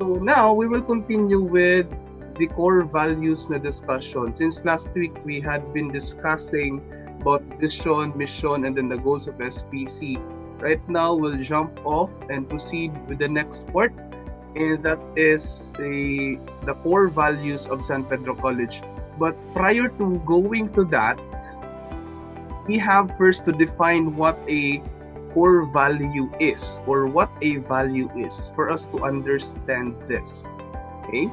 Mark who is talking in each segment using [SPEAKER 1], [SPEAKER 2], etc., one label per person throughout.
[SPEAKER 1] So now we will continue with the core values na discussion. Since last week we had been discussing about vision, mission, and then the goals of SPC. Right now we'll jump off and proceed with the next part, and that is the core values of San Pedro College. But prior to going to that, we have first to define what a core value is, or what a value is, for us to understand this. Okay?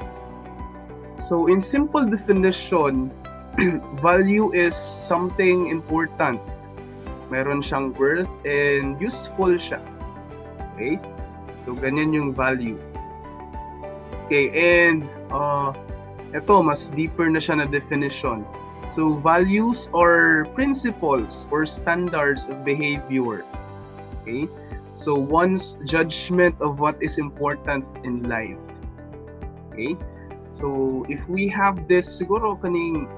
[SPEAKER 1] So in simple definition, value is something important. Meron siyang worth and useful siya. Okay? So ganyan yung value. Okay, and ito mas deeper na siya na definition. So values are principles or standards of behavior. Okay? So one's judgment of what is important in life. Okay? So if we have this siguro kaning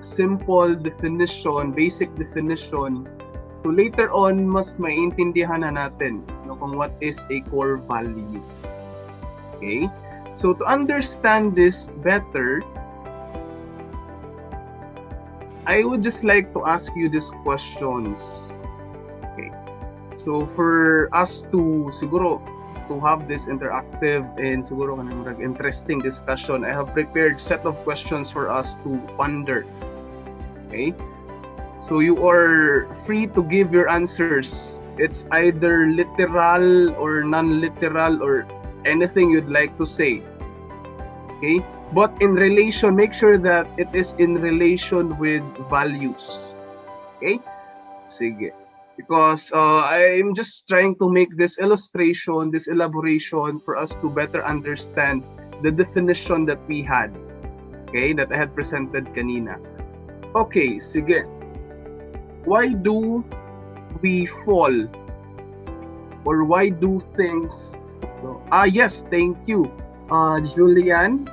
[SPEAKER 1] simple definition, basic definition, so later on mas maintindihan na natin kung what is a core value. Okay? So to understand this better, I would just like to ask you these questions. Okay. So for us to siguro to have this interactive and siguro interesting discussion, I have prepared set of questions for us to ponder. Okay? So you are free to give your answers. It's either literal or non-literal or anything you'd like to say. Okay? But in relation, make sure that it is in relation with values. Okay? Sige. Because I'm just trying to make this illustration, this elaboration for us to better understand the definition that we had. Okay? That I had presented kanina. Okay, sige. Why do we fall? Or why do things... So, yes, thank you. Julian?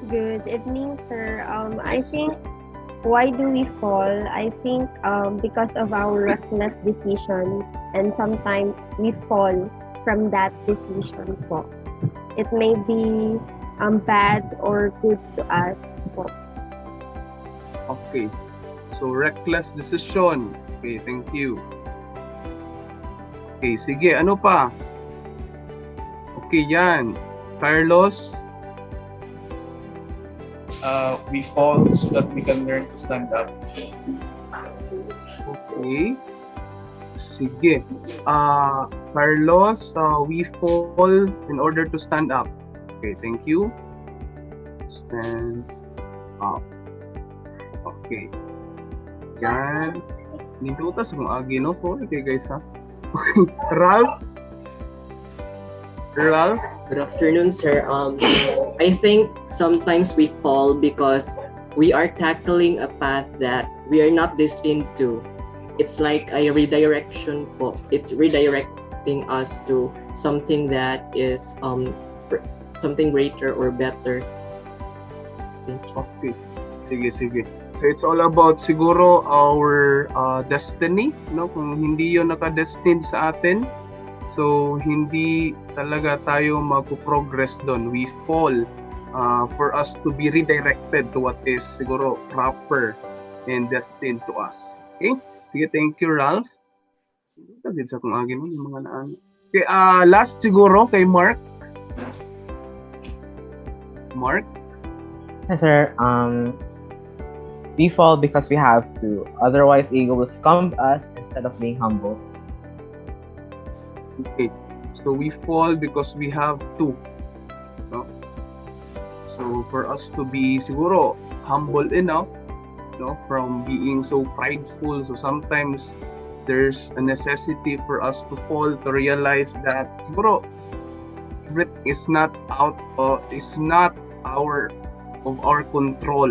[SPEAKER 2] Good evening, sir. I think why do we fall? I think because of our reckless decision, and sometimes we fall from that decision po. It may be bad or good to us po.
[SPEAKER 1] Okay. So reckless decision. Okay, thank you. Okay, sige, ano pa? Okay, yan. Carlos?
[SPEAKER 3] We fall so that we can learn to stand up.
[SPEAKER 1] Okay. Sige. Carlos, we fall in order to stand up. Okay, thank you. Stand up. Okay. Yan. Nilutas kung agi, no? Sorry kayo guys, ha? Ralph? Ralph?
[SPEAKER 4] Good afternoon, sir. I think sometimes we fall because we are tackling a path that we are not destined to. It's like a redirection po. It's redirecting us to something that is something greater or better. Thank you.
[SPEAKER 1] Okay. Sige, sige. So it's all about siguro our destiny, no? Kung hindi 'yon naka-destined sa atin, so hindi talaga tayo magpo-progress doon. We fall for us to be redirected to what is siguro proper and destined to us. Okay? Sige, thank you, Ralph. Tagid sa kung agi mo yung mga naan. Okay, last siguro kay Mark. Mark?
[SPEAKER 5] Yes, sir. We fall because we have to. Otherwise, ego will succumb us instead of being humble.
[SPEAKER 1] Okay. So we fall because we have to. No? So for us to be siguro humble enough, no, from being so prideful. So sometimes there's a necessity for us to fall to realize that siguro everything is not it's not of our control.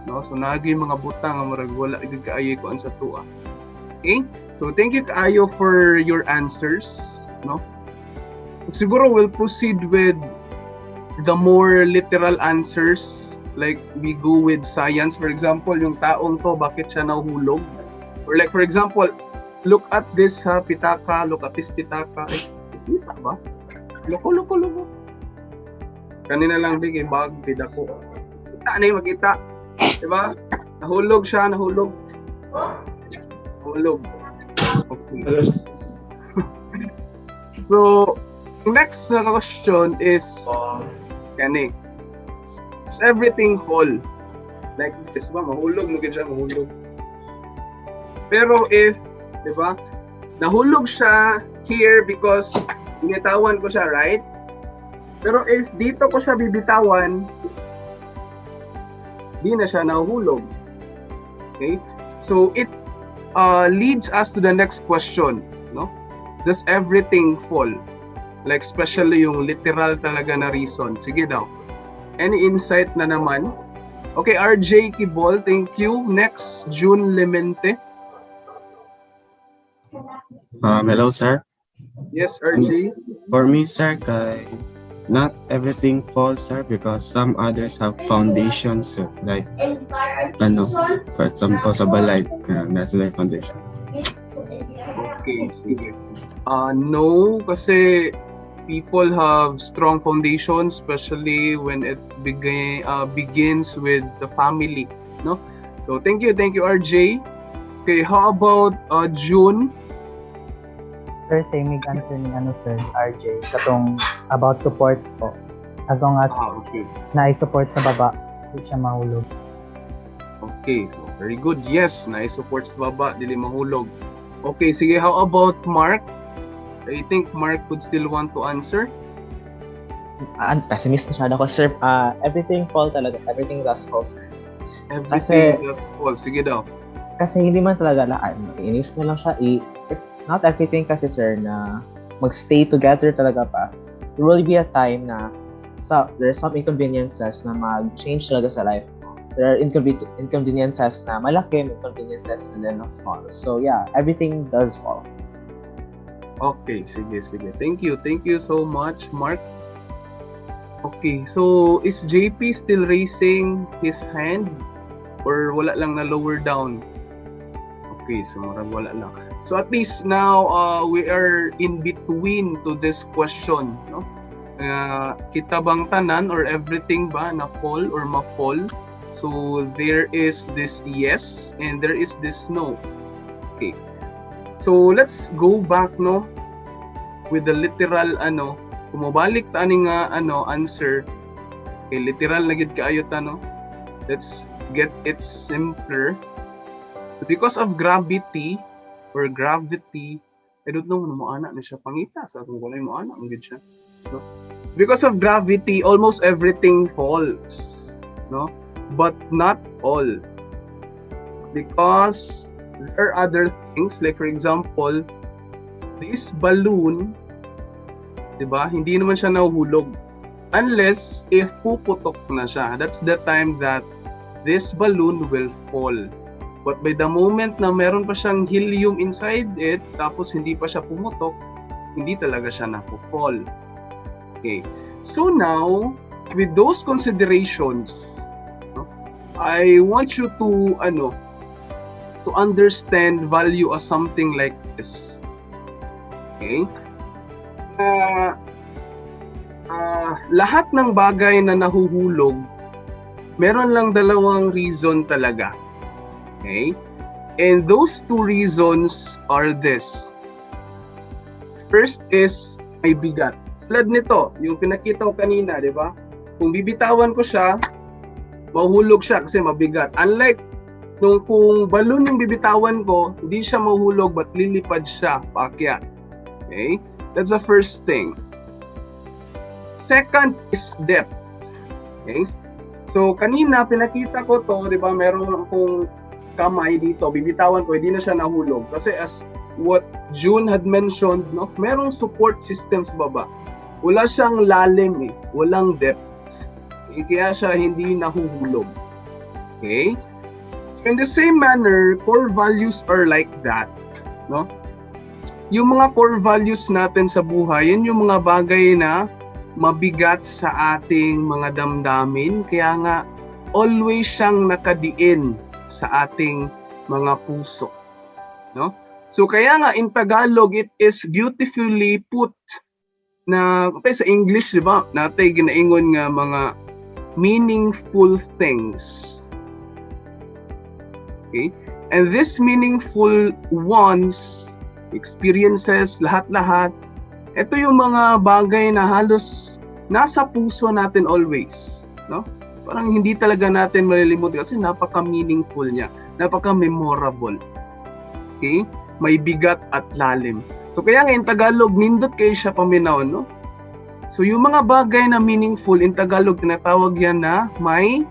[SPEAKER 1] No, so nagay mga butang nga murag wala gid kaayo ko sa tuwa. Okay? So thank you kaayo for your answers, no? Siguro we'll proceed with the more literal answers, like we go with science. For example, yung taong to bakit siya nahuhulog? Or like for example, look at this pitaka, look at this pitaka. Kita ba? Loko. Kanina lang di kay bag bida ko. Kita na yung magkita. Diba? Nahulog siya, nahulog. Okay. So, next na question is kani. Does everything fall? Like this ba? Mahulog, mugin siya, mahulog. Pero if, di ba, nahulog siya here because binitawan ko siya, right? Pero if dito ko siya bibitawan, di na siya nahuhulog. Okay? So, it leads us to the next question, no? Does everything fall? Like, especially yung literal talaga na reason. Sige daw. Any insight na naman? Okay, RJ Kibol, thank you. Next, June Lemente.
[SPEAKER 6] Hello, sir.
[SPEAKER 1] Yes, RJ.
[SPEAKER 6] For me, sir, not everything falls, sir, because some others have foundations, sir. Like, for example, sa balay, that's like foundation.
[SPEAKER 1] Okay, sige. No, kasi people have strong foundations, especially when it begins with the family, no? So thank you, RJ. Okay, how about June?
[SPEAKER 7] Sir, same answer ni sir, RJ. Katong about support po. As long as
[SPEAKER 1] Okay.
[SPEAKER 7] na-support sa baba, hindi siya mahulog.
[SPEAKER 1] Okay, so very good. Yes, na-support sa baba, dili mahulog. Okay, sige, how about Mark? I think Mark would still want to answer.
[SPEAKER 5] Pessimism masyado ako, sir. Everything fall talaga. Everything does fall, sir.
[SPEAKER 1] Everything does fall. Sige daw.
[SPEAKER 5] Kasi hindi man talaga lahat. Inis mo lang siya. It's not everything kasi, sir, na mag-stay together talaga pa. There will be a time na there's some inconveniences na mag-change talaga sa life. There are inconveniences na malaki, inconveniences na small. So yeah, everything does fall.
[SPEAKER 1] Okay, sige. Thank you so much, Mark. Okay, so is JP still raising his hand? Or wala lang na lower down? Okay, so marang wala lang. So at least now we are in between to this question, no? Kita bang tanan or everything ba na fall or ma-fall? So there is this yes and there is this no. Okay. So let's go back, no, with the literal kumabalik ta ani nga answer. Okay, literal na gid kaayo ta, no. Let's get it simpler. Because of gravity, I don't know mo ana na siya pangita sa kung wala mo ana ang gid siya. No? Because of gravity, almost everything falls, no? But not all. Because there are other things, like for example, this balloon, diba, hindi naman siya nahuhulog unless if puputok na siya. That's the time that this balloon will fall. But by the moment na meron pa siyang helium inside it, tapos hindi pa siya pumutok, hindi talaga siya napo-fall. Okay. So now, with those considerations, I want you to understand value as something like this. Okay? Lahat ng bagay na nahuhulog, meron lang dalawang reason talaga. Okay? And those two reasons are this. First is may bigat. Tulad nito, yung pinakita ko kanina, di ba? Kung bibitawan ko siya, mahuhulog siya kasi mabigat. Unlike kung balloon yung bibitawan ko, hindi siya mahuhulog but lilipad siya paakyat. Okay? That's the first thing. Second is depth. Okay? So kanina pinakita ko to, 'di ba? Meron akong kamay dito, bibitawan ko, hindi na siya nahulog kasi as what June had mentioned, no? Merong support system sa baba. Wala siyang lalim walang depth. Kaya siya hindi nahuhulog. Okay? In the same manner, core values are like that, no? Yung mga core values natin sa buhay, yun yung mga bagay na mabigat sa ating mga damdamin, kaya nga always siyang nakadiin sa ating mga puso, no? So kaya nga in Tagalog, it is beautifully put na okay, sa English, di ba? Natay ginaingon nga mga meaningful things. Okay? And these meaningful ones, experiences, lahat-lahat, ito yung mga bagay na halos nasa puso natin always, no? Parang hindi talaga natin malilimot kasi napaka-meaningful niya, napaka-memorable. Okay? May bigat at lalim. So kaya nga in Tagalog, nindot kayo siya paminaw, no? So yung mga bagay na meaningful, in Tagalog, tinatawag yan na may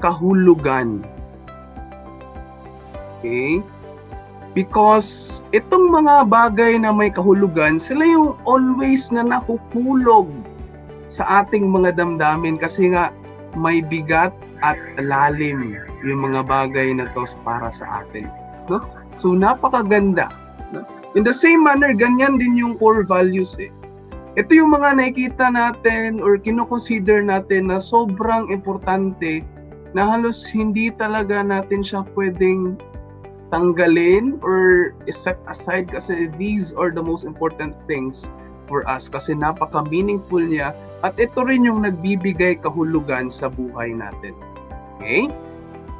[SPEAKER 1] kahulugan. Okay? Because itong mga bagay na may kahulugan, sila yung always na nahuhulog sa ating mga damdamin kasi nga may bigat at lalim yung mga bagay na to para sa atin. No? So napakaganda. No? In the same manner, ganyan din yung core values eh. Ito yung mga nakikita natin or kinoconsider natin na sobrang importante na halos hindi talaga natin siya pwedeng tanggalin or set aside kasi these are the most important things for us kasi napaka-meaningful niya at ito rin yung nagbibigay kahulugan sa buhay natin. Okay?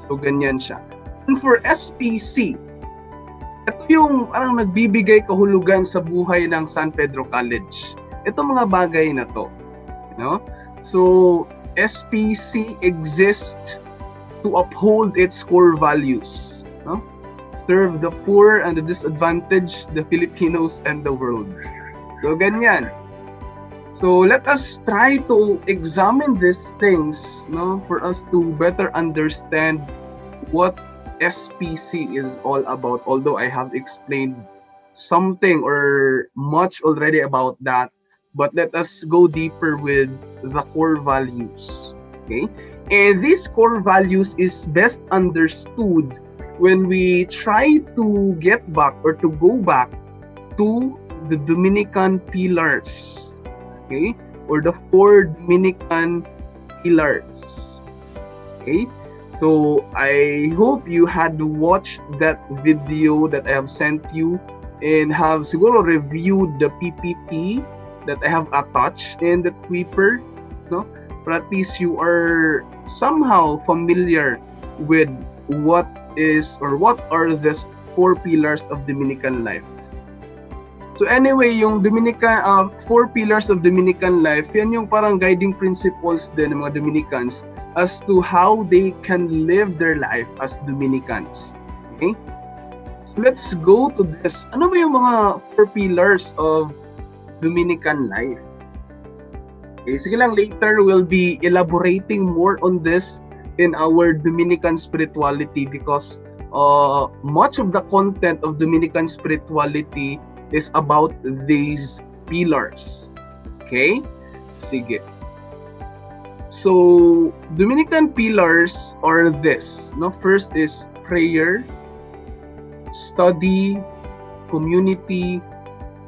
[SPEAKER 1] So, ganyan siya. And for SPC, ito yung parang nagbibigay kahulugan sa buhay ng San Pedro College. Ito mga bagay na to. You know? So, SPC exists to uphold its core values. No? Serve the poor and the disadvantaged, the Filipinos and the world. So, ganyan. So, let us try to examine these things, no, for us to better understand what SPC is all about. Although I have explained something or much already about that, but let us go deeper with the core values. Okay? And these core values is best understood when we try to get back or to go back to the Dominican pillars, okay, or the 4 Dominican pillars, okay. So I hope you had watched that video that I have sent you and have siguro reviewed the PPT that I have attached in the Twitter, no, but at least you are somehow familiar with what are the 4 pillars of Dominican life. So anyway, yung Dominican 4 pillars of Dominican life, yan yung parang guiding principles din ng mga Dominicans as to how they can live their life as Dominicans. Okay? Let's go to this. Ano ba yung mga 4 pillars of Dominican life? Okay, sige lang, later we'll be elaborating more on this in our Dominican spirituality because much of the content of Dominican spirituality is about these pillars. Okay? Sige. So, Dominican pillars are this. No? First is prayer, study, community,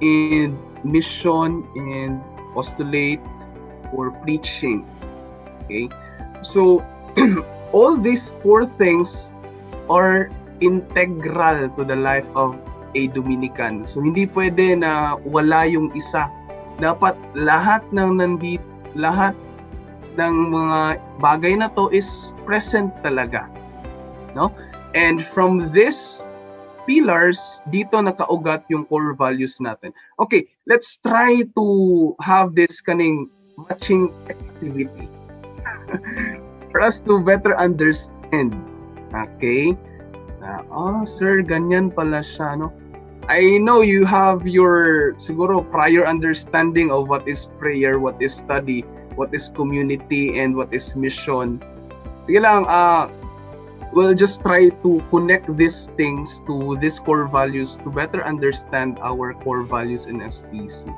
[SPEAKER 1] and mission, and postulate or preaching. Okay? So, all these 4 things are integral to the life of a Dominican. So hindi pwede na wala yung isa. Dapat lahat ng mga bagay na to is present talaga. No? And from this pillars, dito nakaugat yung core values natin. Okay, let's try to have this kaning matching activity. For us to better understand. Okay? Sir, ganyan pala siya, no? I know you have your, siguro, prior understanding of what is prayer, what is study, what is community, and what is mission. Sige lang, we'll just try to connect these things to these core values to better understand our core values in SPC.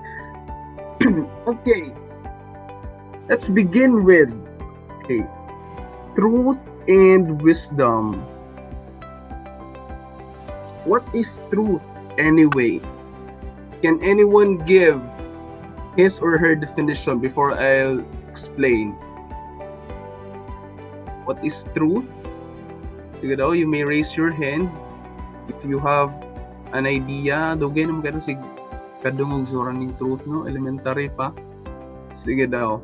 [SPEAKER 1] Okay. Let's begin with, okay, truth and wisdom. What is truth anyway? Can anyone give his or her definition before I'll explain? What is truth? Sige daw, you may raise your hand if you have an idea. Dugay naman kayo kadungog sa running truth, no? Elementary pa. Sige daw.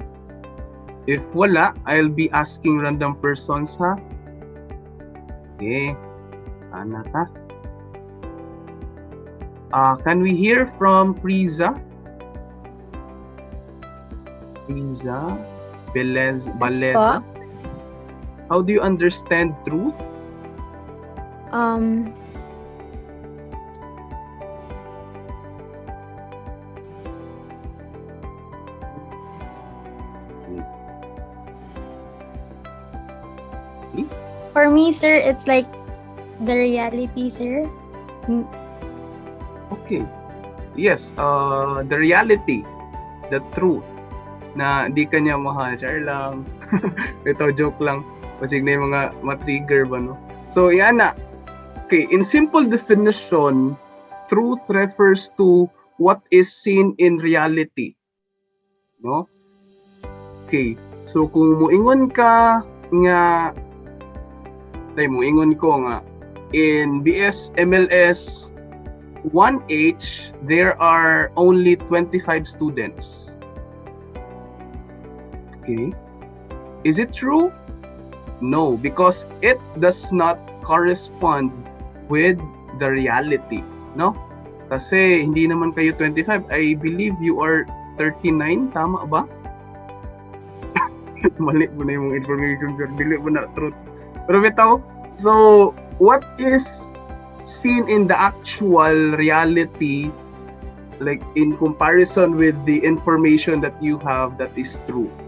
[SPEAKER 1] If wala, I'll be asking random persons, ha? Okay. Ana ka? Can we hear from Priza? Priza? Baleza? How do you understand truth?
[SPEAKER 8] For me, sir, it's like the reality, sir.
[SPEAKER 1] Okay. Yes, the reality, the truth, na di kanya mahal, share lang. Ito, joke lang. Kasi na yung mga matrigger ba, no? So, yan na. Okay, in simple definition, truth refers to what is seen in reality. No? Okay, so kung muingon ka nga, muingon ko nga, in BS MLS 1H, there are only 25 students. Okay. Is it true? No, because it does not correspond with the reality. No? Kasi hindi naman kayo 25. I believe you are 39. Tama ba? Mali mo na yung information, sir. Dili mo na truth. Pero bitaw, so what is seen in the actual reality, like in comparison with the information that you have, that is truth.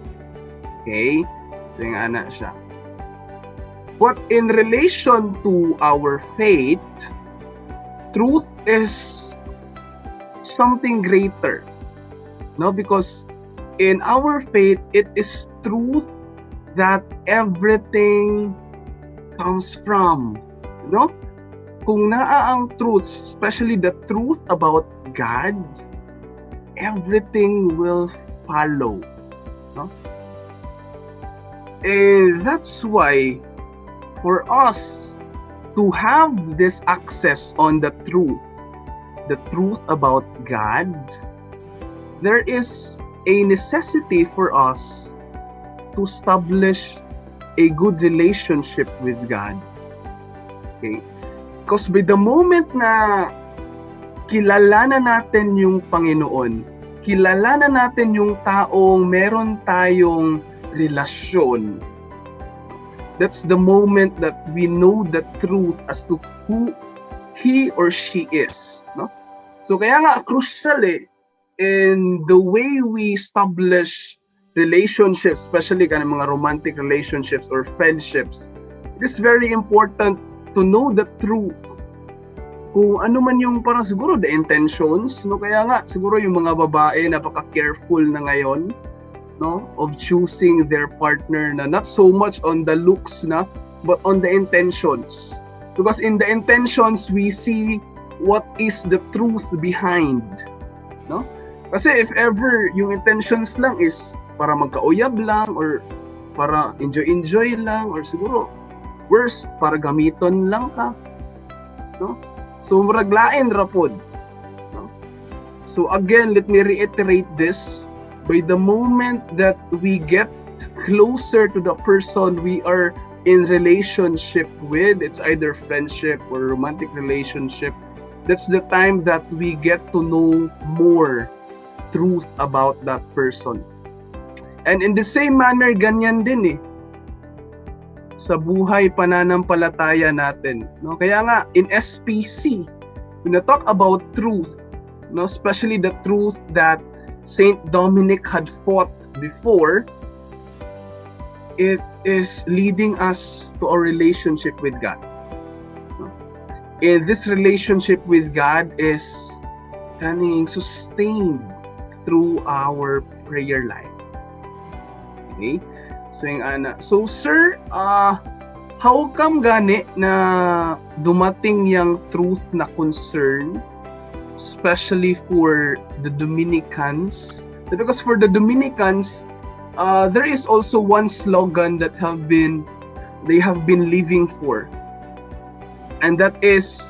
[SPEAKER 1] Okay? So yung ana siya. But in relation to our faith, truth is something greater. No? Because in our faith, it is truth that everything comes from. No? Kung naa ang truths, especially the truth about God, everything will follow. No? And that's why for us to have this access on the truth about God, there is a necessity for us to establish a good relationship with God. Okay? Because by the moment na kilala na natin yung Panginoon, kilala na natin yung taong meron tayong relasyon, that's the moment that we know the truth as to who he or she is. No? So kaya nga crucial in the way we establish relationships, especially kind of mga romantic relationships or friendships, it is very important to know the truth. Kung ano man yung parang siguro the intentions, no? Kaya nga siguro yung mga babae napaka-careful na ngayon, no, of choosing their partner na not so much on the looks na, but on the intentions. Because in the intentions, we see what is the truth behind. No? Kasi if ever yung intentions lang is para magkauyab lang or para enjoy lang or siguro worse, para gamiton lang ka. No? So muraglain rapod. No? So again, let me reiterate this. By the moment that we get closer to the person we are in relationship with, it's either friendship or romantic relationship, that's the time that we get to know more truth about that person. And in the same manner, ganyan din sa buhay pananampalataya natin. No? Kaya nga, in SPC, when we talk about truth, no, especially the truth that Saint Dominic had fought before, it is leading us to our relationship with God. And this relationship with God is being sustained through our prayer life. Okay? So, yung ana. So, sir, how come gani na dumating yung truth na concern, especially for the Dominicans? Because for the Dominicans, there is also one slogan that they have been living for, and that is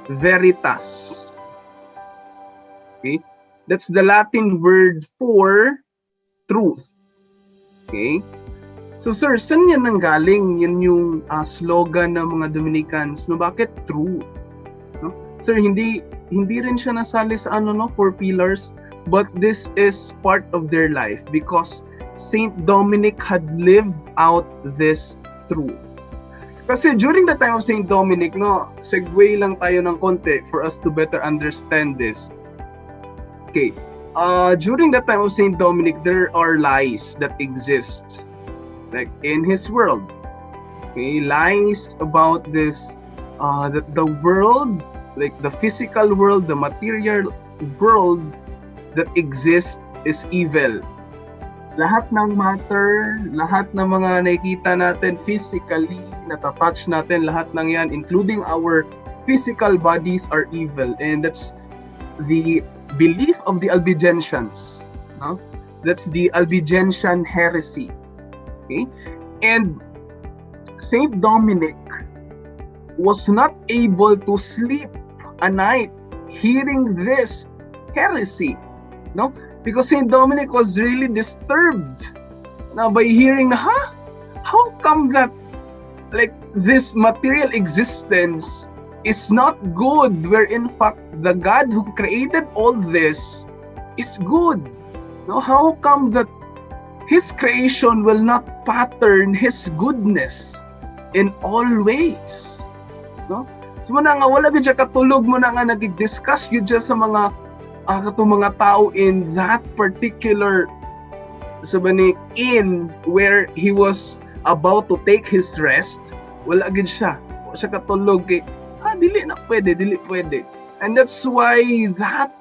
[SPEAKER 1] Veritas. Okay? That's the Latin word for truth. Okay? So sir, saan yan nanggaling? Yan yung slogan ng mga Dominicans. No, bakit truth? No? Sir, hindi rin siya nasali sa four pillars, but this is part of their life because Saint Dominic had lived out this truth. Kasi during the time of Saint Dominic, no, segue lang tayo ng konti for us to better understand this. Okay, during the time of Saint Dominic, there are lies that exist, like in his world. Okay, lies about this, that the world, like the physical world, the material world that exists is evil. Lahat ng matter, lahat ng mga nakikita natin physically, natatouch natin, lahat ng yan, including our physical bodies, are evil. And that's the belief of the Albigensians. No? That's the Albigensian heresy. Okay? And Saint Dominic was not able to sleep a night hearing this heresy. No? Because Saint Dominic was really disturbed now by hearing, how come that like this material existence is not good, where in fact the God who created all this is good? No, how come that his creation will not pattern his goodness in all ways? No? So mo na nga wala gyud siya katulog, mo na nga nag-discuss gyud siya sa mga katong mga tao in that particular inn where he was about to take his rest. Wala gid siya. Wala siya katulog kay dili pwede. And that's why that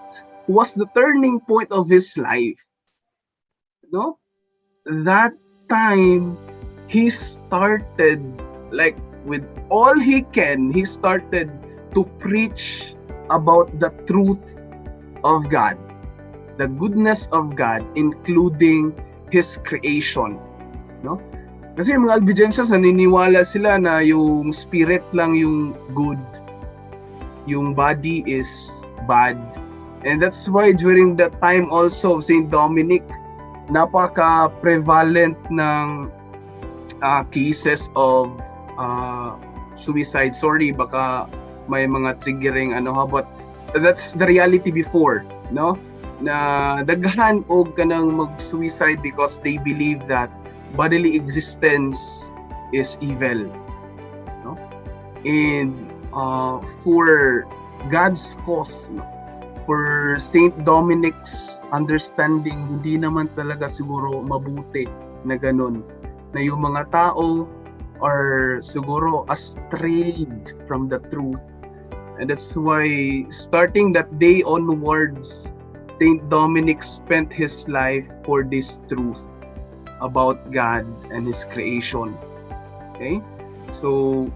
[SPEAKER 1] was the turning point of his life. No? That time he started, like with all he can, he started to preach about the truth of God, the goodness of God, including His creation. No? Kasi yung mga Albigensians, naniniwala sila na yung spirit lang yung good, yung body is bad. And that's why during that time also, Saint Dominic, napaka-prevalent ng cases of suicide. Sorry, baka may mga triggering but that's the reality before, no? Na daghan og kanang mag-suicide because they believe that bodily existence is evil, no? And for God's cause, no? For Saint Dominic's understanding, hindi naman talaga siguro mabuti na ganun, na yung mga tao are siguro strayed from the truth. And that's why starting that day onwards, Saint Dominic spent his life for this truth about God and His creation. Okay? So,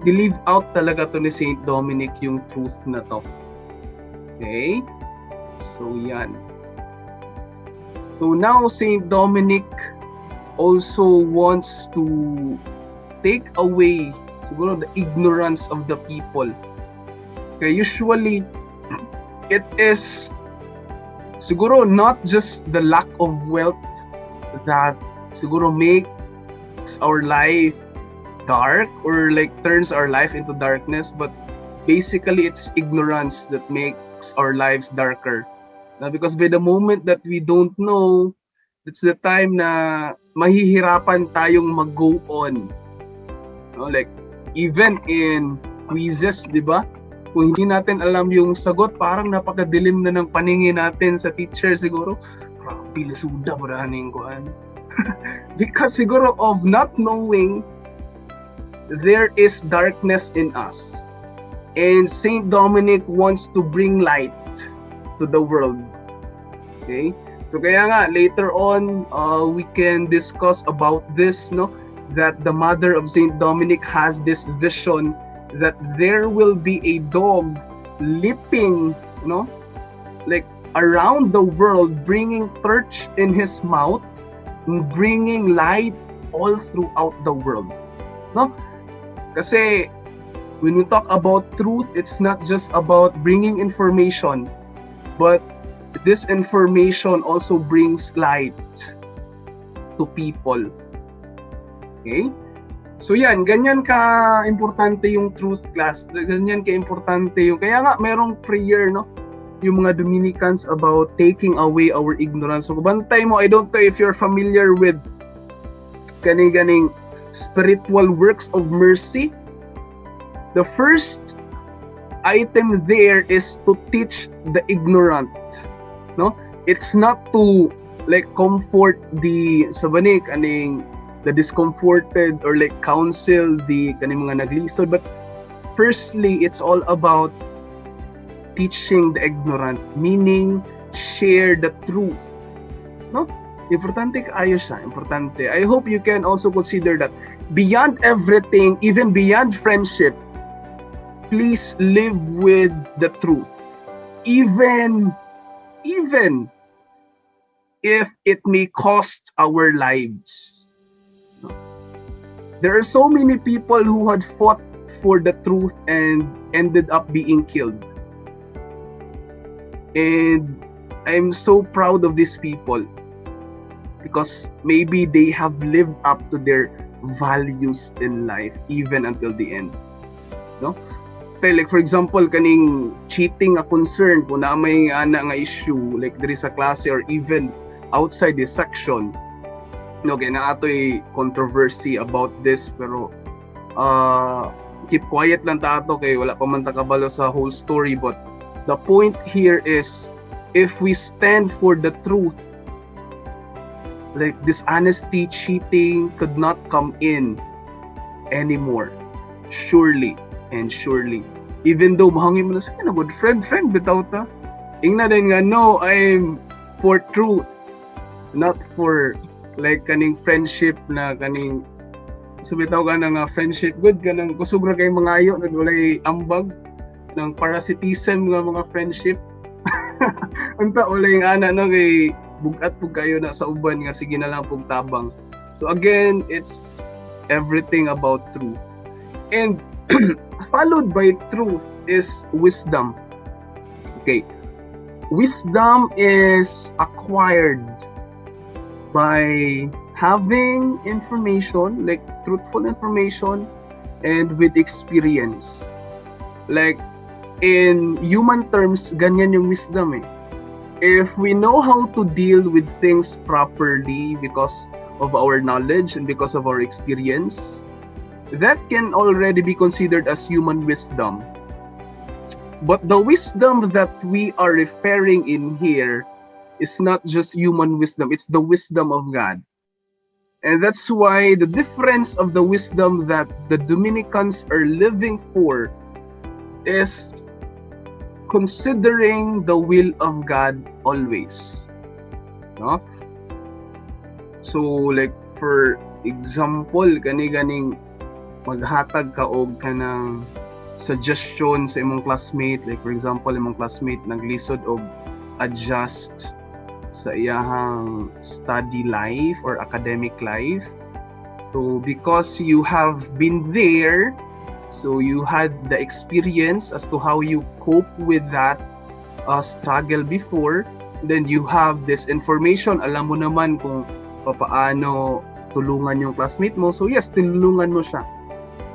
[SPEAKER 1] believe out talaga to ni Saint Dominic yung truth na to. Okay? So, yan. So, now Saint Dominic also wants to take away siguro the ignorance of the people. Okay, usually it is siguro not just the lack of wealth that siguro makes our life dark or like turns our life into darkness, but basically it's ignorance that makes our lives darker. Now, because by the moment that we don't know, it's the time na mahihirapan tayong mag-go on. No, like even in quizzes, di ba? Kung hindi natin alam yung sagot, parang napakadilim na ng paningin natin sa teacher siguro. Pilisuda po raning kuan. Because siguro of not knowing, there is darkness in us. And Saint Dominic wants to bring light to the world. Okay? So kaya nga, later on, we can discuss about this, no? That the mother of Saint Dominic has this vision that there will be a dog leaping, like around the world, bringing perch in his mouth, bringing light all throughout the world. No? Kasi when we talk about truth, it's not just about bringing information, but this information also brings light to people. Okay? So yan, ganyan ka-importante yung truth class. Ganyan ka-importante yung, kaya nga merong prayer, no? Yung mga Dominicans about taking away our ignorance. So bantay mo, I don't know if you're familiar with ganing spiritual works of mercy. The first item there is to teach the ignorant, no? It's not to like comfort the sabanik aning the discomforted or like counsel the kaning mga naglisod, but firstly it's all about teaching the ignorant, meaning share the truth, no? Importante kaayo siya, importante. I hope you can also consider that beyond everything, even beyond friendship, please live with the truth, even if it may cost our lives. There are so many people who had fought for the truth and ended up being killed. And I'm so proud of these people because maybe they have lived up to their values in life even until the end. No? Like for example, kaning cheating a concern kung na may ana nga issue like there is a klase or even outside this section. Okay, na ato'y controversy about this pero keep quiet lang ta ato kay wala pa man ta kabalo sa whole story, but the point here is if we stand for the truth, like dishonesty, cheating could not come in anymore. Surely and surely. Even though mahangin mo na sa na good friend bitaw ta. Ingna din nga no, I'm for truth, not for like kaning friendship na kaning subitaw ka na nga friendship good ka nang kusog ra kay mga ayo nagwalay ambag ng parasitism nga mga friendship. Unta walay ana no kay bugat pug kayo na sa uban nga sige na lang pug tabang. So again, it's everything about truth. And followed by truth is wisdom. Okay. Wisdom is acquired by having information, like truthful information, and with experience. Like in human terms, ganyan yung wisdom eh. If we know how to deal with things properly because of our knowledge and because of our experience, that can already be considered as human wisdom. But the wisdom that we are referring in here is not just human wisdom, it's the wisdom of God. And that's why the difference of the wisdom that the Dominicans are living for is considering the will of God always. No? So like for example, ganing maghatag ka og kanang suggestion sa imong classmate, like for example imong classmate naglisod og adjust sa iyahang study life or academic life. So because you have been there, so you had the experience as to how you cope with that struggle before, then you have this information, alam mo naman kung paano tulungan yung classmate mo. So yes, tulungan mo siya.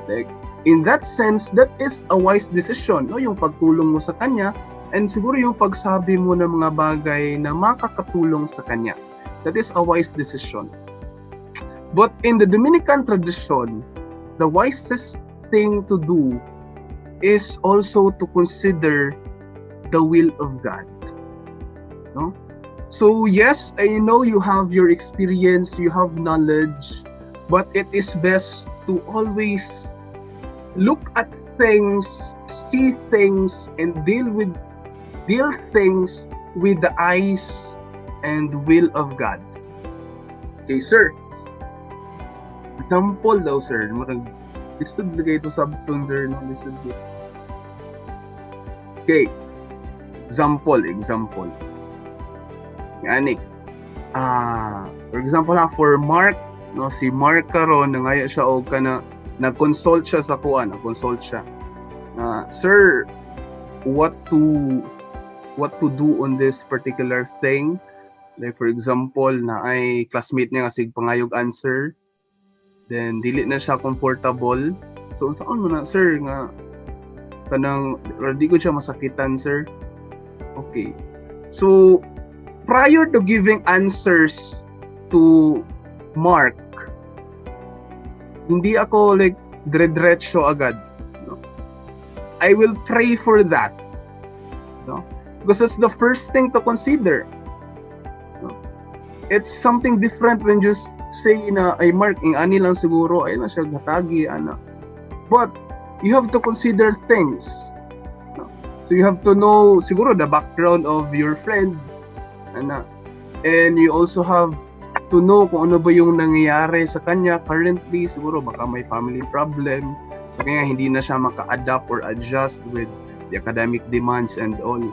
[SPEAKER 1] Like in that sense, that is a wise decision, no? Yung pagtulong mo sa kanya. And siguro yung pagsabi mo ng mga bagay na makakatulong sa kanya. That is a wise decision. But in the Dominican tradition, the wisest thing to do is also to consider the will of God. No? So yes, I know you have your experience, you have knowledge, but it is best to always look at things, see things, and deal things with the eyes and will of God. Okay, sir. Example daw, sir. Listed lagay ito subtone, sir. No? Listed dito. Okay. Example. Yanik. For example, for Mark, no, si Mark karon nangaya siya og kana nag-consult siya sa kuan, sir, what to what to do on this particular thing. Like for example, na ay classmate niya nga sig pangayog answer, then dili na siya comfortable. So saan mo na sir nga kanang or di ko siya masakitan sir. Okay. So prior to giving answers to Mark, hindi ako like dire-diretso agad. No? I will pray for that. No? Because that's the first thing to consider. It's something different when just say na ay Mark ing ani lang siguro ay na siya gatagi ana, but you have to consider things, no? So you have to know siguro the background of your friend ana, and you also have to know kung ano ba yung nangyayari sa kanya currently. Siguro baka may family problem, so kaya hindi na siya maka-adapt or adjust with the academic demands and all.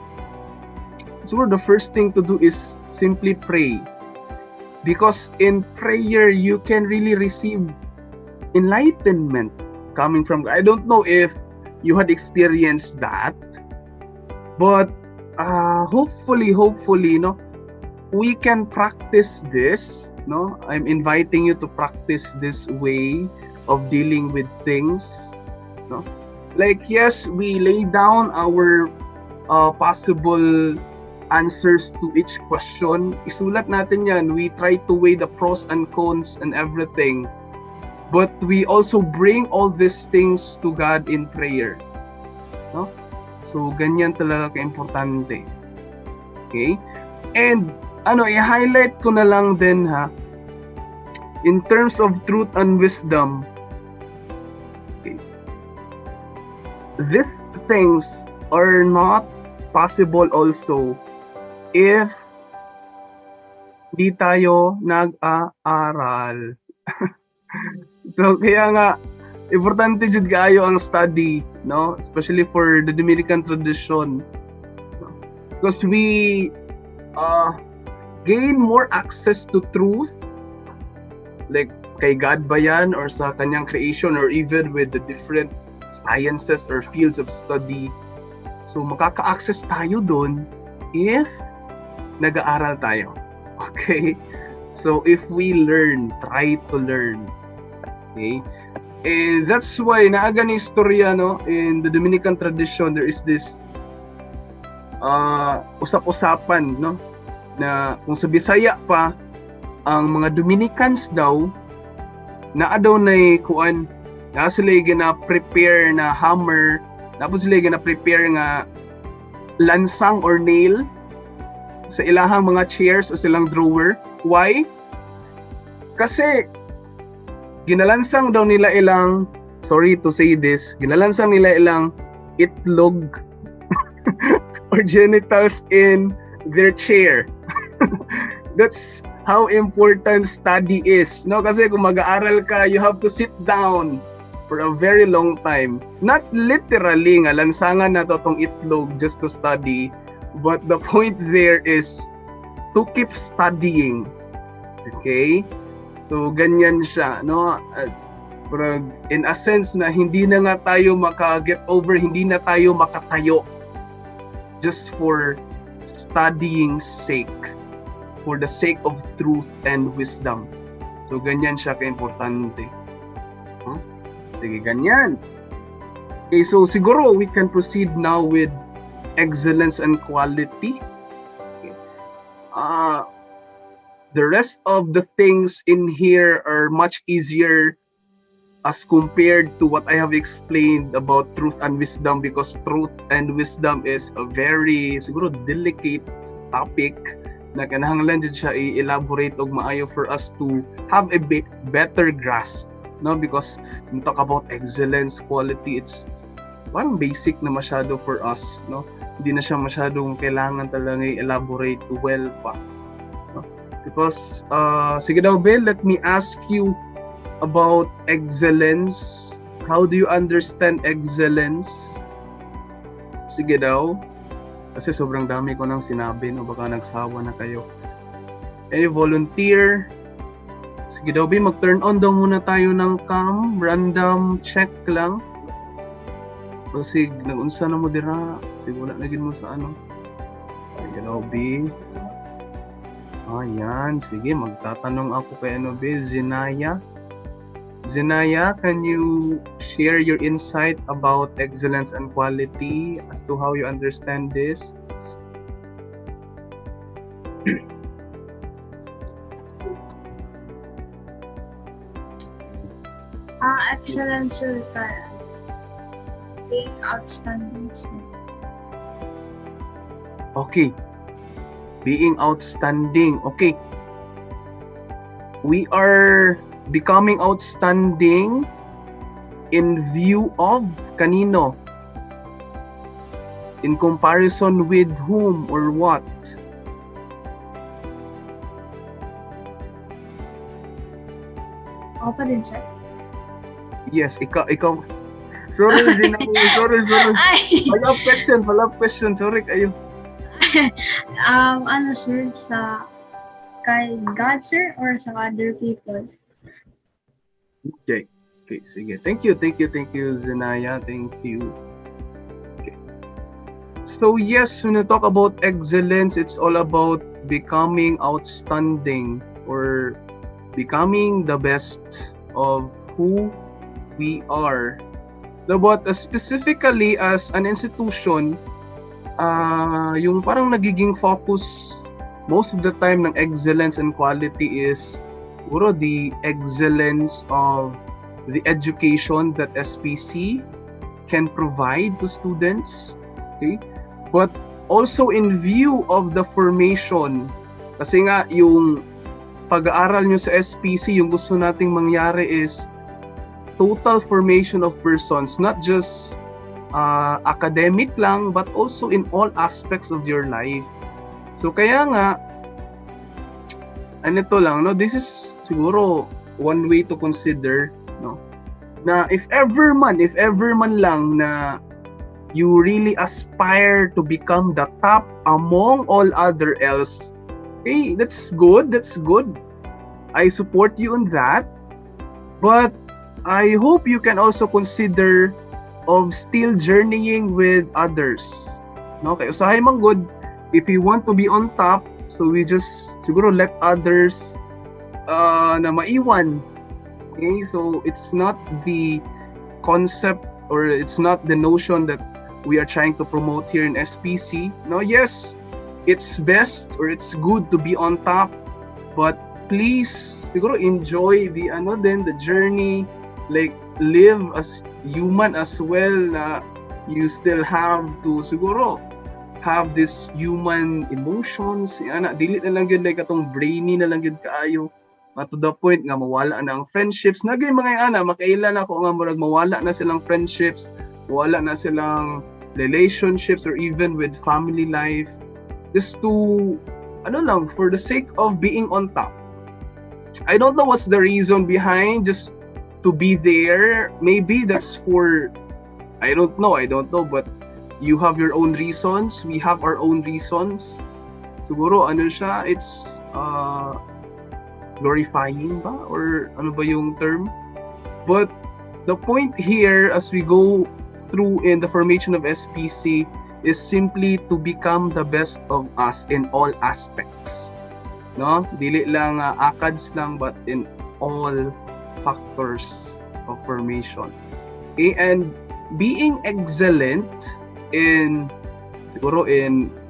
[SPEAKER 1] So the first thing to do is simply pray. Because in prayer, you can really receive enlightenment coming from God. I don't know if you had experienced that, but hopefully, no, we can practice this. No, I'm inviting you to practice this way of dealing with things. No, like yes, we lay down our possible answers to each question. Isulat natin yan. We try to weigh the pros and cons and everything. But we also bring all these things to God in prayer. No? So, ganyan talaga ka-importante. Okay? And, i-highlight ko na lang din ha, in terms of truth and wisdom, okay, these things are not possible also if di tayo nag-aaral. So kaya nga importante jud kaayo ang study, no, especially for the Dominican tradition, because we gain more access to truth, like kay God ba yan or sa kanyang creation or even with the different sciences or fields of study. So makaka-access tayo doon if nag-aaral tayo. Okay? So if we learn, try to learn. Okay? And that's why naaga ni istorya, no, in the Dominican tradition there is this usap-usapan, no, na kung sa Bisaya pa ang mga Dominicans daw naa daw nay kuan, na sila gina-prepare na hammer, tapos sila gina-prepare nga lansang or nail sa ilahang mga chairs o silang drawer. Why? Kasi ginalansang daw nila ilang, sorry to say this, ginalansang nila ilang itlog or genitals in their chair. That's how important study is. No, kasi kung mag-aaral ka, you have to sit down for a very long time. Not literally nga lansangan na to tong itlog just to study, but the point there is to keep studying. Okay? So ganyan siya, no? In a sense na hindi na nga tayo maka-get over, hindi na tayo makatayo just for studying's sake, for the sake of truth and wisdom. So ganyan siya ka-importante. Huh? Sige, ganyan. Okay, so siguro we can proceed now with excellence and quality. Okay. The rest of the things in here are much easier as compared to what I have explained about truth and wisdom, because truth and wisdom is a very siguro delicate topic na kinahanglan jud siya i-elaborate og maayo for us to have a better grasp, no, because we talk about excellence, quality, it's parang basic na masyado for us, no? Hindi na siya masyadong kailangan talaga i-elaborate well pa, no? Because sige daw Bill, let me ask you about excellence. How do you understand excellence? Sige daw, kasi sobrang dami ko nang sinabi, no, baka nagsawa na kayo. Volunteer. Sige daw Bill, mag-turn on daw muna tayo ng cam, random check lang. Kasi nag-unsa na mo dira, siguro lagin mo sa ano. B. Ayan, sige, magtatanong ako kay B, Zinaya. Zinaya, can you share your insight about excellence and quality as to how you understand this?
[SPEAKER 9] Excellence sir, being outstanding sir.
[SPEAKER 1] Okay. Being outstanding. Okay. We are becoming outstanding in view of kanino? In comparison with whom or what?
[SPEAKER 9] Ako pa din sir.
[SPEAKER 1] Yes, ikaw. Sorry, Zinaya. Sorry.
[SPEAKER 9] Ay!
[SPEAKER 1] Follow-up question. Sorry kayo.
[SPEAKER 9] Ano sir, sa kay God sir or sa other people?
[SPEAKER 1] Okay, sige. Thank you, Zinaya. Thank you. Okay. So yes, when you talk about excellence, it's all about becoming outstanding or becoming the best of who we are. But specifically as an institution, yung parang nagiging focus most of the time ng excellence and quality is siguro the excellence of the education that SPC can provide to students. Okay? But also in view of the formation, kasi nga yung pag-aaral nyo sa SPC, yung gusto nating mangyari is total formation of persons, not just academic lang, but also in all aspects of your life. So kaya nga, anito lang, no? This is siguro one way to consider, no? Na if ever man lang na you really aspire to become the top among all other else, okay, that's good. I support you on that. But I hope you can also consider of still journeying with others. No? Kaya usahay man good, if you want to be on top, so we just siguro let others na maiwan. Okay? So it's not the concept or it's not the notion that we are trying to promote here in SPC. No, yes, it's best or it's good to be on top, but please siguro enjoy the the journey, like live as human as well, na you still have to siguro have this human emotions. Dili na lang yun like atong brainy na lang yun kaayo to the point nga mawala na ang friendships. Nagay mga makailan ako nga murag mawala na silang friendships, mawala na silang relationships or even with family life, just to for the sake of being on top. I don't know what's the reason behind just to be there. Maybe that's for I don't know, but you have your own reasons, we have our own reasons. Siguro siya, it's glorifying ba or ano ba yung term? But the point here as we go through in the formation of SPC is simply to become the best of us in all aspects. No? Dili lang ACADS lang, but in all factors of formation. Okay, and being excellent in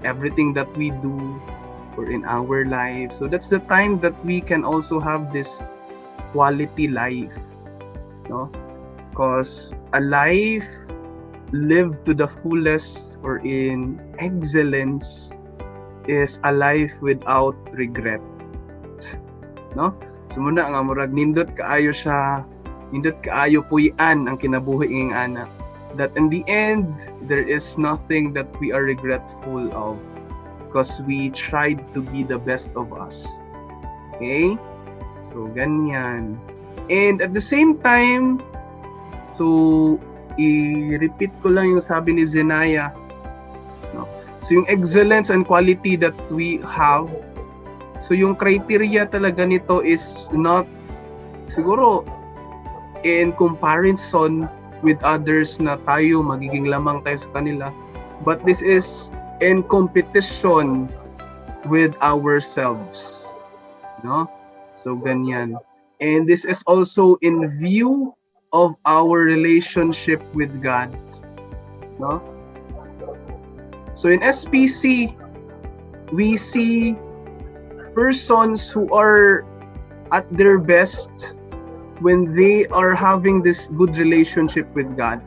[SPEAKER 1] everything that we do or in our life. So that's the time that we can also have this quality life, no? Because a life lived to the fullest or in excellence is a life without regret, no? Sumuna nga murag nindot kaayo puy-an ang kinabuhi ng anak. That in the end, there is nothing that we are regretful of because we tried to be the best of us. Okay? So, ganyan. And at the same time, so, i-repeat ko lang yung sabi ni Zenaya. No? So, yung excellence and quality that we have, so yung criteria talaga nito is not siguro in comparison with others na tayo magiging lamang tayo sa kanila, but this is in competition with ourselves. No? So ganyan. And this is also in view of our relationship with God. No? So in SPC, we see persons who are at their best when they are having this good relationship with God.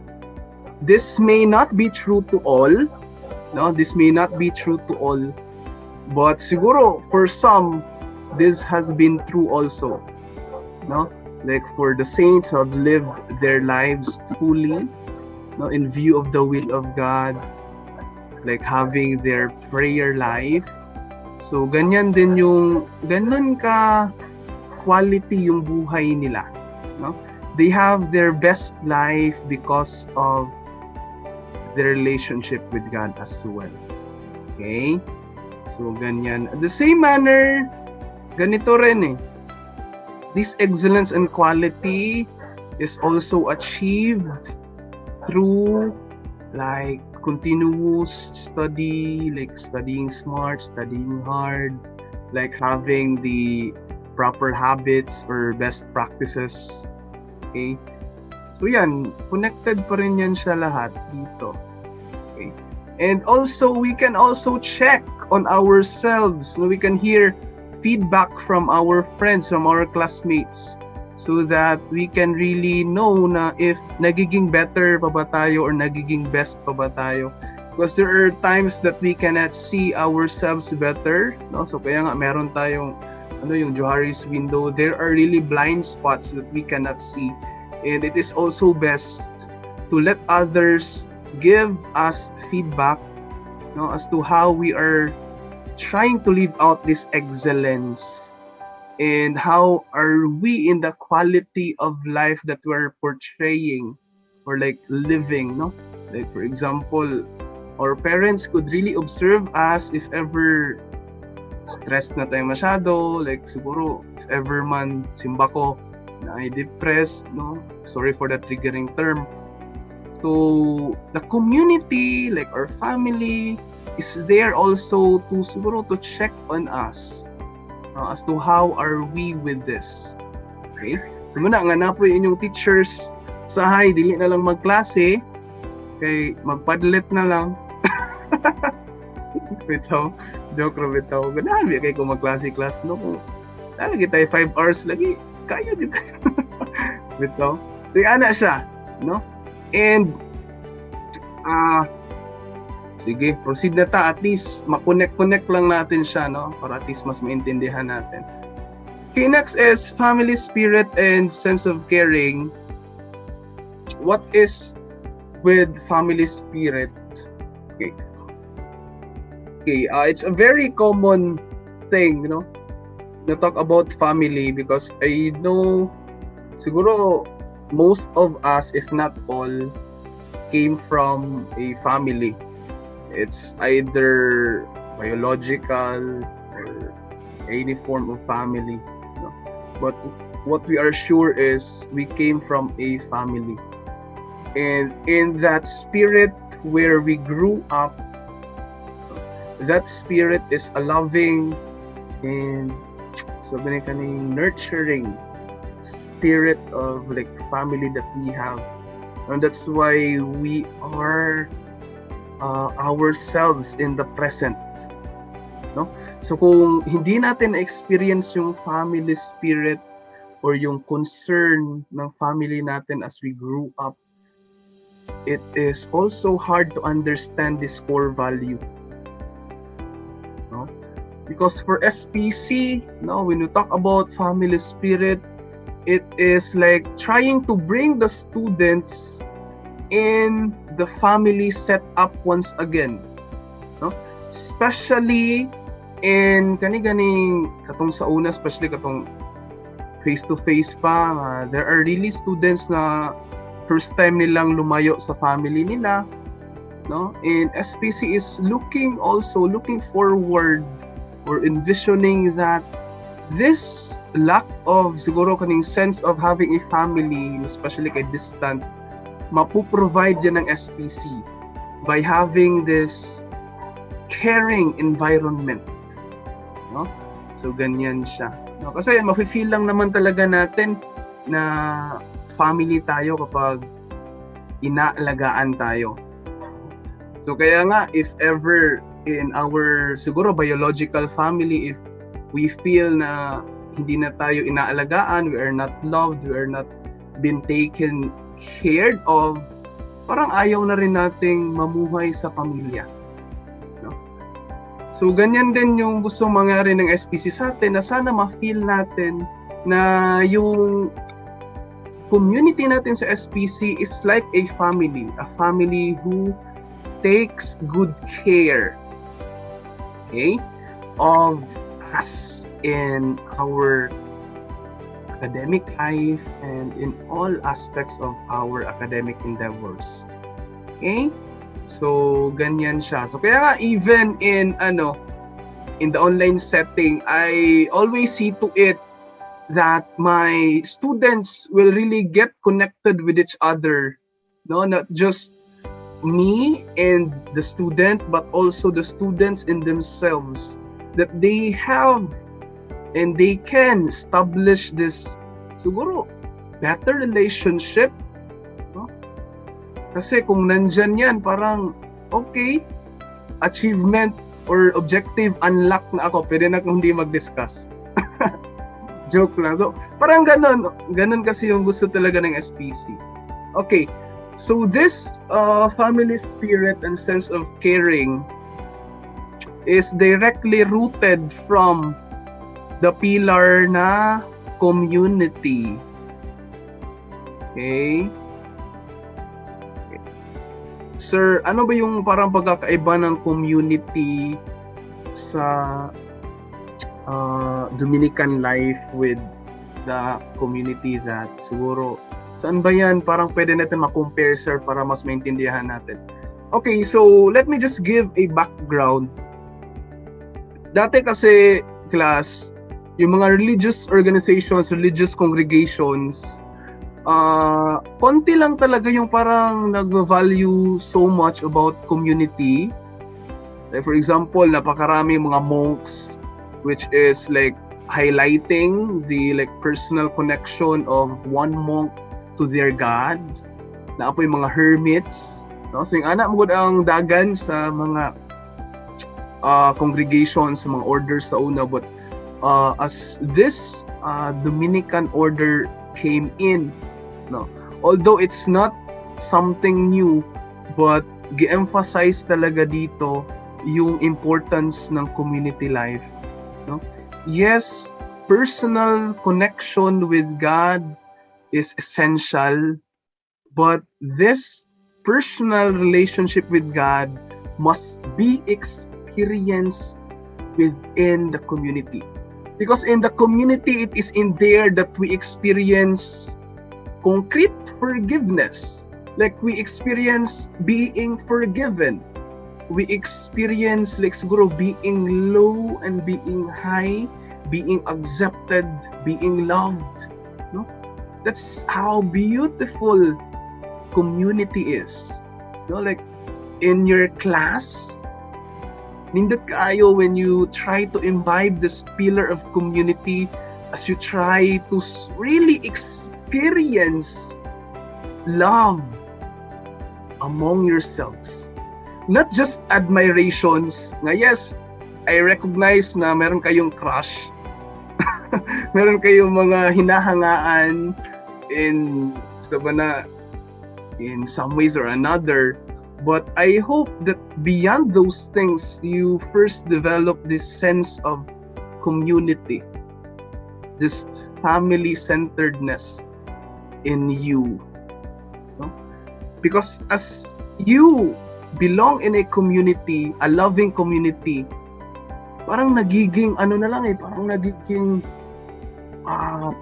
[SPEAKER 1] This may not be true to all. No, this may not be true to all. But siguro for some, this has been true also. No? Like for the saints who have lived their lives fully, no, in view of the will of God, like having their prayer life. So ganyan din yung ganun ka quality yung buhay nila, no? They have their best life because of their relationship with God as well. Okay? So ganyan. At the same manner, ganito rin eh. This excellence and quality is also achieved through like continuous study, like studying smart, studying hard, like having the proper habits or best practices. Okay? So yan, connected pa rin yan siya lahat dito. Okay? And also, we can also check on ourselves. So we can hear feedback from our friends, from our classmates, so that we can really know na if nagiging better pa ba tayo or nagiging best pa ba tayo. Because there are times that we cannot see ourselves better, no? So kaya nga meron tayong yung Johari's window. There are really blind spots that we cannot see, and it is also best to let others give us feedback, no, as to how we are trying to live out this excellence. And how are we in the quality of life that we're portraying or like living, no? Like for example, our parents could really observe us if ever stressed na tayo masyado, like siguro if ever man simba ko na ay depressed, no? Sorry for the triggering term. So the community, like our family, is there also to siguro to check on us. As to how are we with this. Okay? So muna, nga na po yung inyong teachers sahay, dili na lang magklase, kay magpadlet na lang. Bitaw, joke ro bitaw. Ganahan kay kung magklase-class no. Lagi tayo 5 hours lagi. Kaya din kayo. Bitaw. So ana siya, no? And sige, proceed na ta. At least, makonect-connect lang natin siya, no? Para at least mas maintindihan natin. Okay, next is family spirit and sense of caring. What is with family spirit? Okay. Okay, it's a very common thing, you know, to talk about family because I know, siguro, most of us, if not all, came from a family. It's either biological or any form of family. No? But what we are sure is we came from a family. And in that spirit where we grew up, that spirit is a loving and sabi kaning nurturing spirit of like family that we have. And that's why we are ourselves in the present, no? So kung hindi natin experience yung family spirit or yung concern ng family natin as we grew up, it is also hard to understand this core value, no? Because for SPC, no, when you talk about family spirit, it is like trying to bring the students in the family setup once again, no? Especially in kani-ganing katong sa una, especially katong face-to-face pa, there are really students na first time nilang lumayo sa family nila, no? And SPC is looking forward or envisioning that this lack of siguro kaning sense of having a family, especially kay distant, mapuprovide yan ng SPC by having this caring environment. No? So, ganyan siya. No? Kasi mafe-feel lang naman talaga natin na family tayo kapag inaalagaan tayo. So, kaya nga, if ever in our, siguro, biological family, if we feel na hindi na tayo inaalagaan, we are not loved, we are not been taken care of, parang ayaw na rin nating mamuhay sa pamilya. No? So, ganyan din yung gusto mangyari ng SPC sa atin, na sana ma-feel natin na yung community natin sa SPC is like a family who takes good care, okay, of us in our academic life and in all aspects of our academic endeavors. Okay? So, ganyan siya. So, kaya nga, even in the online setting, I always see to it that my students will really get connected with each other. No, not just me and the student, but also the students in themselves, that they have and they can establish this siguro better relationship, no? Kasi kung nandyan yan, parang okay, achievement or objective unlock na ako, pwede na akong hindi mag-discuss. Joke lang. So, parang ganun kasi yung gusto talaga ng SPC. Okay, so this family spirit and sense of caring is directly rooted from the pillar na community. Okay? Sir, ano ba yung parang pagkakaiba ng community sa Dominican life with the community that siguro saan ba yan? Parang pwede natin ma-compare, sir, para mas maintindihan natin. Okay, so let me just give a background. Dati kasi, class, yung mga religious organizations, religious congregations, konti lang talaga yung parang nag-value so much about community. Like for example, napakarami mga monks, which is like highlighting the like personal connection of one monk to their God. Na po yung mga hermits. No? So yung anak mo ang dagan sa mga congregations, sa mga orders sa una. But as this Dominican order came in, no, although it's not something new, but gi-emphasize talaga dito yung importance ng community life. No? Yes, personal connection with God is essential, but this personal relationship with God must be experienced within the community. Because in the community, it is in there that we experience concrete forgiveness. Like we experience being forgiven. We experience like siguro being low and being high, being accepted, being loved. No? That's how beautiful community is. No, like in your class, nindot kaayo when you try to imbibe this pillar of community, as you try to really experience love among yourselves. Not just admirations. Na yes, I recognize na meron kayong crush. Meron kayong mga hinahangaan in some ways or another. But I hope that beyond those things, you first develop this sense of community, this family-centeredness in you. No? Because as you belong in a community, a loving community, parang nagiging parang nagiging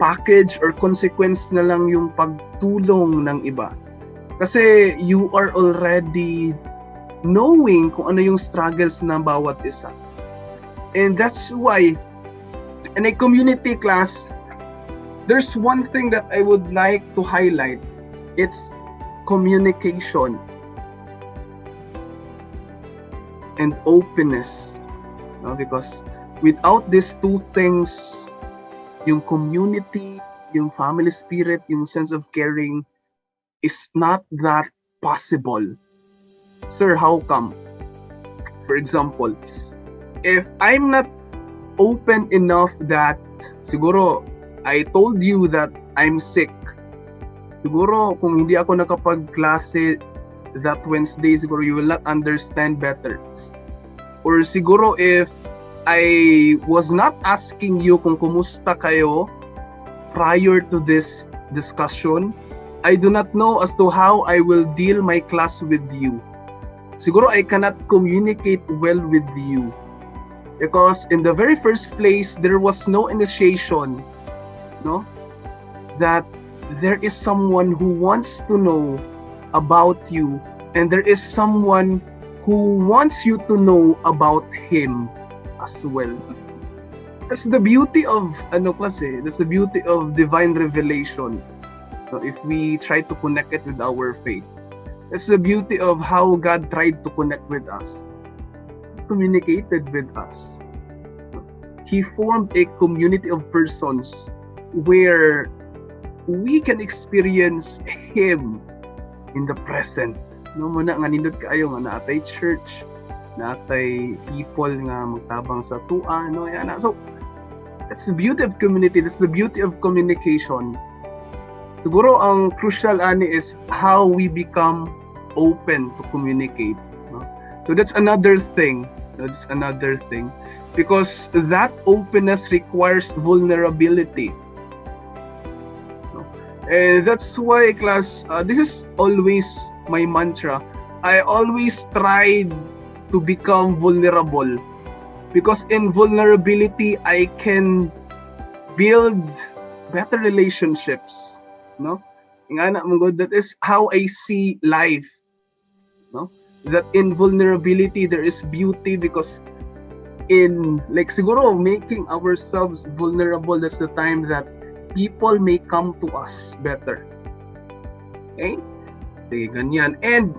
[SPEAKER 1] package or consequence na lang yung pagtulong ng iba. Kasi you are already knowing kung ano yung struggles ng bawat isa. And that's why in a community class, there's one thing that I would like to highlight. It's communication. and openness. No? Because without these two things, yung community, yung family spirit, yung sense of caring is not that possible. Sir, how come? For example, if I'm not open enough that siguro I told you that I'm sick, siguro kung hindi ako nakapag-klase that Wednesday, siguro you will not understand better. Or siguro if I was not asking you kung kumusta kayo prior to this discussion, I do not know as to how I will deal my class with you. Siguro I cannot communicate well with you. Because in the very first place, there was no initiation, no? That there is someone who wants to know about you, and there is someone who wants you to know about him as well. That's the beauty of that's the beauty of divine revelation. So if we try to connect it with our faith, that's the beauty of how God tried to connect with us, communicated with us. He formed a community of persons where we can experience Him in the present. No muna nga nindot kaayo nga naatay church, naatay people nga magtabang sa tua, no yan. So that's the beauty of community, that's the beauty of communication. Siguro ang crucial ani is how we become open to communicate, no? So that's another thing. Because that openness requires vulnerability. And that's why, class, this is always my mantra. I always tried to become vulnerable, because in vulnerability I can build better relationships, no? That is how I see life, no? That in vulnerability there is beauty, because in siguro making ourselves vulnerable, that's the time that people may come to us better. Okay? Sige, ganyan. And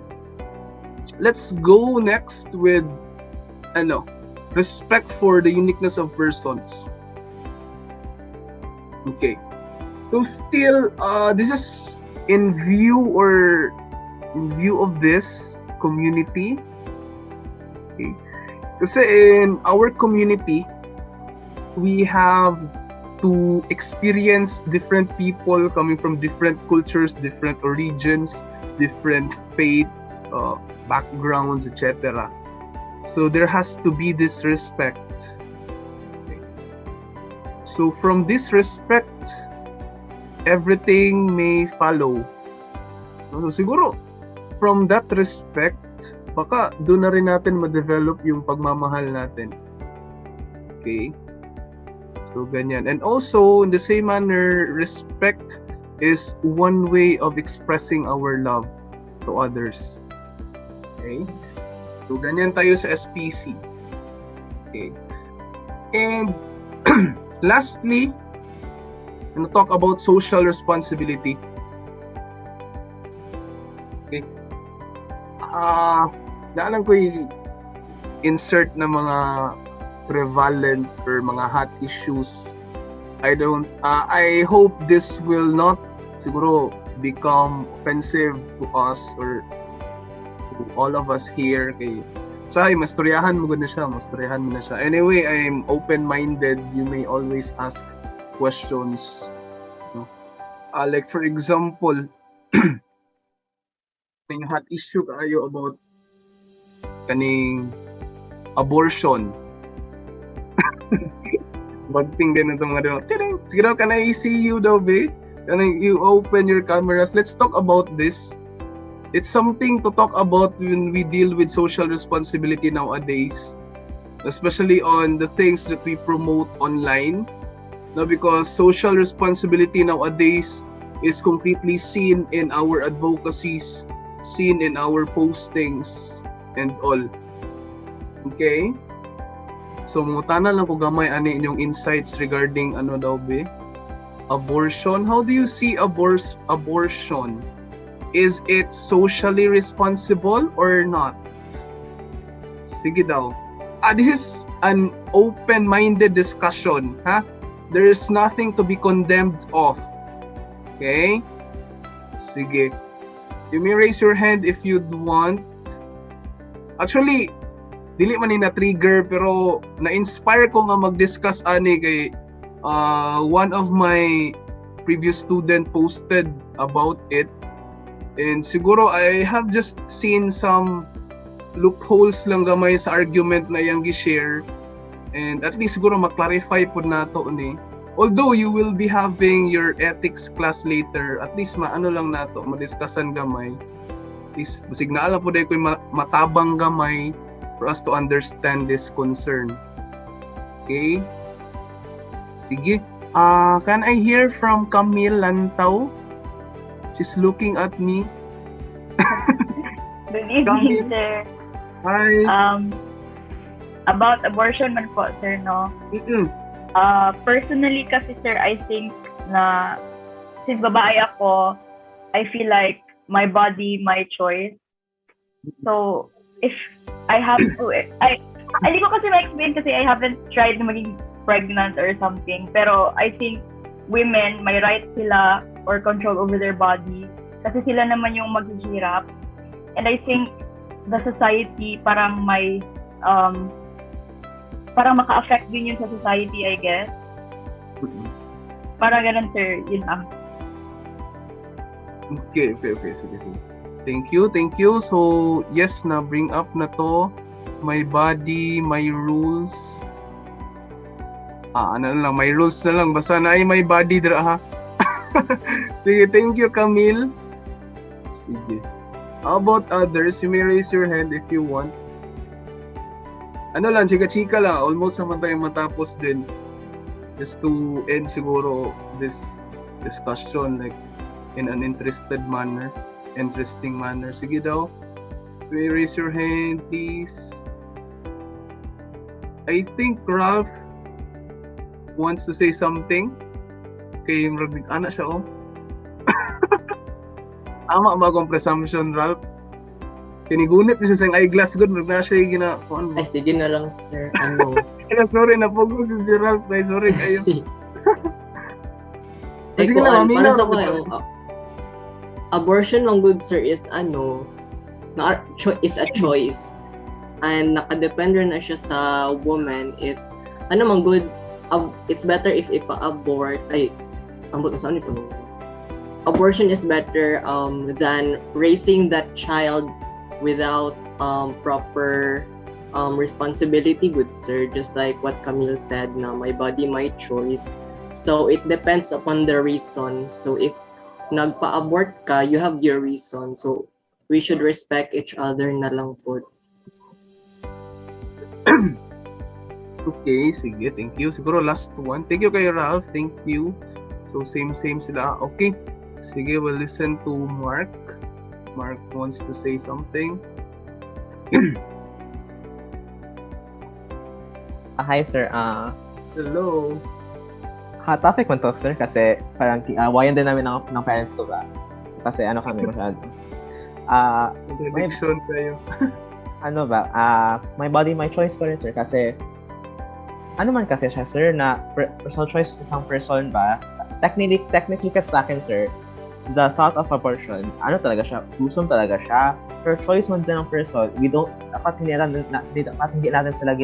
[SPEAKER 1] let's go next with respect for the uniqueness of persons. Okay. So still, this is in view of this community. Okay. Kasi in our community, we have to experience different people coming from different cultures, different origins, different faith, backgrounds, etc. So there has to be this respect. Okay. So from this respect, everything may follow. So siguro, from that respect, baka doon na rin natin ma-develop yung pagmamahal natin. Okay? So ganyan. And also, in the same manner, respect is one way of expressing our love to others. Okay? So ganyan tayo sa SPC. Okay. And lastly, I'm gonna talk about social responsibility. Okay. Naalam ko insert na mga prevalent or mga hot issues. I hope this will not siguro become offensive to us or to all of us here. Okay. Say, mastoryahan mo na siya. Anyway, I'm open-minded. You may always ask questions. No? Like for example, may hot issue kayo about kaning abortion. Bagting din itong mga daw. Sige daw, can I see you daw, be? Can you open your cameras? Let's talk about this. It's something to talk about when we deal with social responsibility nowadays, especially on the things that we promote online. No, because social responsibility nowadays is completely seen in our advocacies, seen in our postings, and all. Okay? So, mutana lang ko gamay ani inyong insights regarding ano daw be? Abortion. How do you see abortion? Is it socially responsible or not? sige daw. This is an open-minded discussion, ha? There is nothing to be condemned of. Okay? Sige. You may raise your hand if you'd want. Actually, dili man ni na-trigger pero na-inspire ko nga mag-discuss ani kay one of my previous student posted about it. And siguro I have just seen some loopholes lang gamay sa argument na yang gi-share, and at least siguro ma-clarify po nato ni. Although you will be having your ethics class later, at least maano lang nato, madiskussan gamay. At least signala po dahil ko matabang gamay for us to understand this concern. Okay? Sige. Can I hear from Camille Lantaw? She's looking at me.
[SPEAKER 10] Good evening, sir.
[SPEAKER 1] Hi.
[SPEAKER 10] About abortion man po, sir, no? Personally kasi, sir, I think na since babae ako, I feel like my body, my choice. So, if I have to, hindi ko kasi ma-explain kasi I haven't tried na maging pregnant or something. Pero I think women, may right sila or control over their body kasi sila naman yung maghihirap. And I think the society parang may parang maka-affect din yun sa society, I guess. Parang ganun, sir. Yun lang.
[SPEAKER 1] Okay. Sige. Thank you. So, yes, na bring up na to. My body, my rules. Ano lang, my rules na lang. Basta na ay my body dra, ha? Sige, thank you, Camille. Sige. How about others? You may raise your hand if you want. Ano lang, chika-chika lang. Almost naman tayo matapos din. Just to end siguro this discussion like in an interesting manner. Sige daw. You may raise your hand, please. I think Ralph wants to say something. Okay, yung anak siya, oh. Tama ba akong presumption, Ralph? Kinigunit niya sa eyeglass good, na siya yung gina...
[SPEAKER 4] Ay, sige na lang, sir. Ano?
[SPEAKER 1] Sorry, na-focus yung si Ralph. Ay, sorry kayo.
[SPEAKER 4] Sige na, para sa ko, abortion lang good, sir, is is a choice. And nakadepende na siya sa woman. It's, mang good, it's better if ipa-abort, abortion is better than raising that child without proper responsibility, good sir. Just like what Camille said, na my body, my choice. So it depends upon the reason. So if nagpa-abort ka, you have your reason. So we should respect each other na lang po.
[SPEAKER 1] Okay, sige, thank you. Siguro last one. Thank you kay Ralph. Thank you. So same sila. Okay. Sige, we'll listen to Mark. Mark wants to say something.
[SPEAKER 5] Hi, sir.
[SPEAKER 1] Hello.
[SPEAKER 5] Hot topic man to, sir, kasi parang wayan din namin ng parents ko ba? Kasi kami masyado.
[SPEAKER 1] Contradiction kayo.
[SPEAKER 5] My body, my choice ko rin, sir, kasi man kasi siya, sir, na personal choice sa isang person ba? Technically kasi sa akin, sir, the thought of abortion, talaga siya, gruesome talaga siya. Pero choice man dyan ng person, dapat hindi natin sila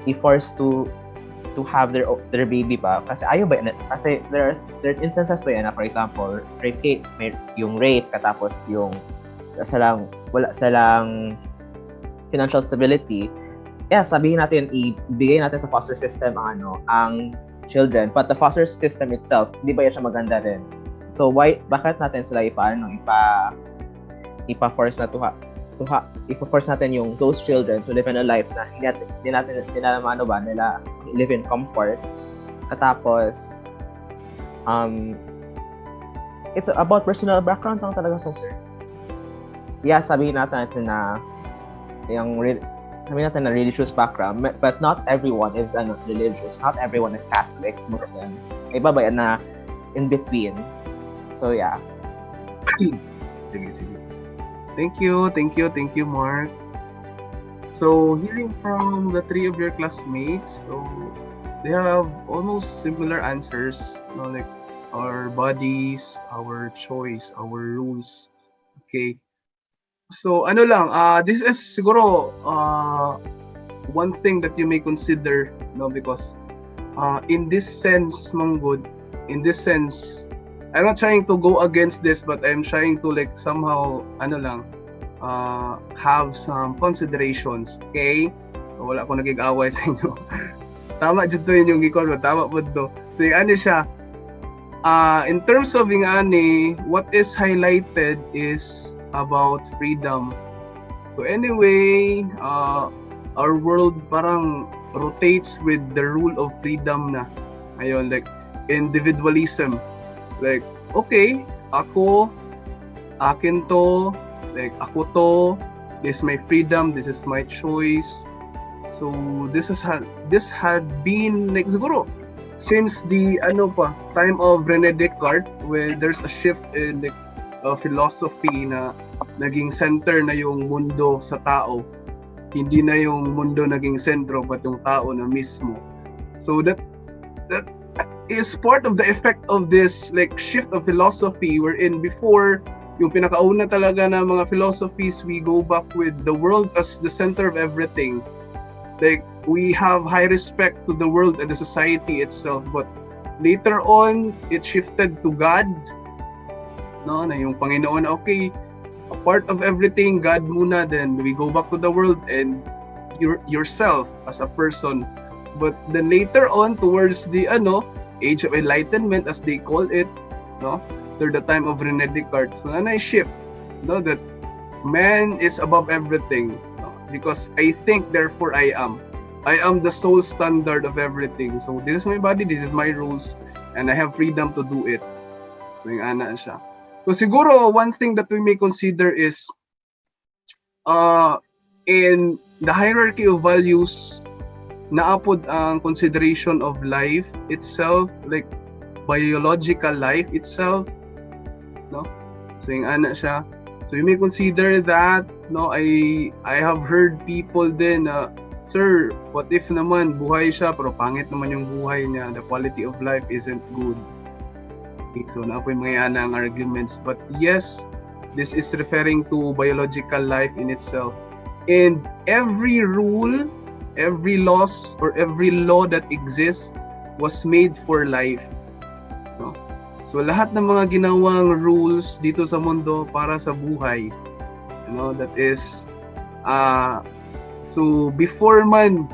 [SPEAKER 5] i-force to have their baby ba? Kasi ayaw ba, kasi there are instances ba yan, for example, yung rape, katapos yung wala silang financial stability. Sabihin natin, ibigay natin sa foster system ang children, but the foster system itself, di ba yan siya maganda rin? So bakit natin sila ipa-force natin yung those children to live in a life na hindi nila live in comfort. Katapos it's about personal background lang talaga sa sir. Sabihin natin na religious background, but not everyone is religious. Not everyone is Catholic, Muslim. Iba ba yan na in between? So yeah.
[SPEAKER 1] Sige. Thank you, Mark. So hearing from the three of your classmates, so they have almost similar answers, like our bodies, our choice, our rules. Okay. So ano lang, this is siguro one thing that you may consider, because in this sense, Manggod, in this sense, I'm not trying to go against this, but I'm trying to like somehow have some considerations, okay? So wala akong nagig-away sa inyo. Tama dito yun yung gikon mo, tama po to. So yung ano siya, in terms of yung ani, what is highlighted is about freedom. So anyway, our world parang rotates with the rule of freedom na. Ayun, like individualism. Like, okay, ako, akin to, like ako to, this is my freedom, this is my choice. So this had been like siguro since the time of René Descartes, where there's a shift in like philosophy na naging center na yung mundo sa tao, hindi na yung mundo naging sentro but yung tao na mismo. So that is part of the effect of this like shift of philosophy, wherein before yung pinakauna talaga na mga philosophies, we go back with the world as the center of everything. Like, we have high respect to the world and the society itself, but later on, it shifted to God. No, na yung Panginoon, okay, a part of everything, God muna, then we go back to the world and yourself as a person. But then later on, towards the Age of Enlightenment, as they call it, no, through the time of René Descartes, so na shift, that man is above everything. Because I think, therefore I am. I am the sole standard of everything. So this is my body, this is my rules, and I have freedom to do it. So yung ana siya. So siguro one thing that we may consider is in the hierarchy of values, naapod ang consideration of life itself, like biological life itself, no? So yung ana siya. So you may consider that, no, I have heard people then, sir, what if naman buhay siya pero pangit naman yung buhay niya, the quality of life isn't good. Okay, so na po yung mga yan ang arguments. But yes, this is referring to biological life in itself. And every rule, every laws, or every law that exists was made for life. No? So lahat ng mga ginawang rules dito sa mundo para sa buhay, that is so before man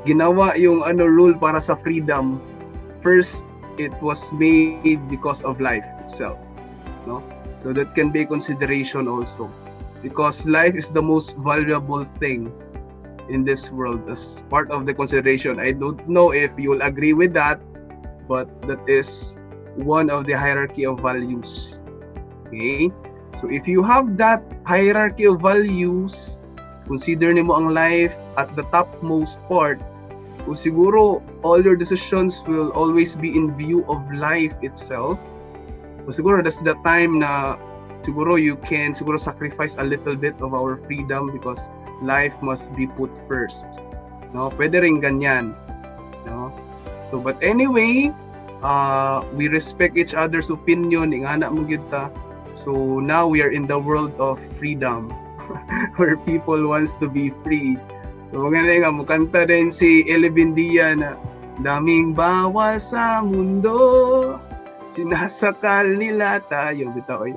[SPEAKER 1] ginawa yung rule para sa freedom, first it was made because of life itself, no? So that can be a consideration also, because life is the most valuable thing in this world as part of the consideration. I don't know if you will agree with that, but that is one of the hierarchy of values. Okay? So if you have that hierarchy of values, consider nimo ang life at the topmost part, o siguro all your decisions will always be in view of life itself. O siguro that's the time na siguro you can siguro sacrifice a little bit of our freedom because life must be put first. No, pwede ring ganyan. No? So but anyway, we respect each other's opinion, ingana mo gyud ta. So now we are in the world of freedom where people wants to be free. So maganda nga mukanta rin si Eli Bindia na daming bawal sa mundo, sinasakal nila tayo, bitaw.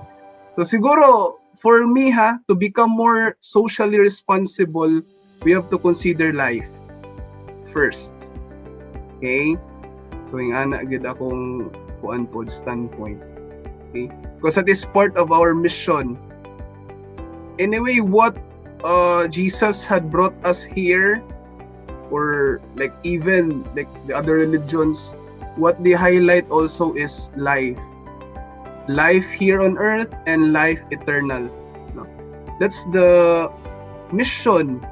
[SPEAKER 1] So siguro for me to become more socially responsible, we have to consider life first. Okay? So yung ana gid akong kuan pod standpoint. Okay? Because that is part of our mission. Anyway, what Jesus had brought us here, or like even like the other religions, what they highlight also is life. Life here on earth and life eternal. No? That's the mission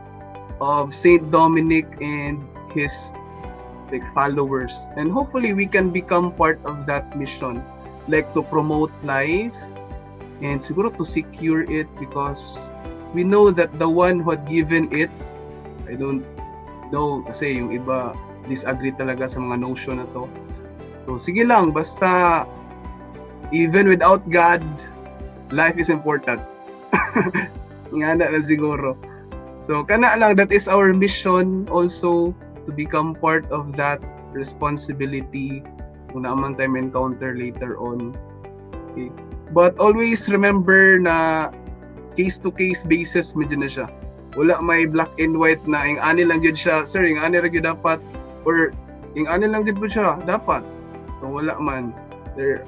[SPEAKER 1] of Saint Dominic and his followers, and hopefully we can become part of that mission, like to promote life and siguro to secure it, because we know that the one who had given it I don't know kasi yung iba disagree talaga sa mga notion na to. So sige lang, basta even without God, life is important. Nga na siguro. So kana lang, that is our mission also, to become part of that responsibility kung naman tayo encounter later on. Okay. But always remember na case-to-case basis medyo na siya. Wala may black and white na yung ani lang yun siya, sir, yung ani lang yun dapat, or yung ani lang yun po siya, dapat. So wala man. There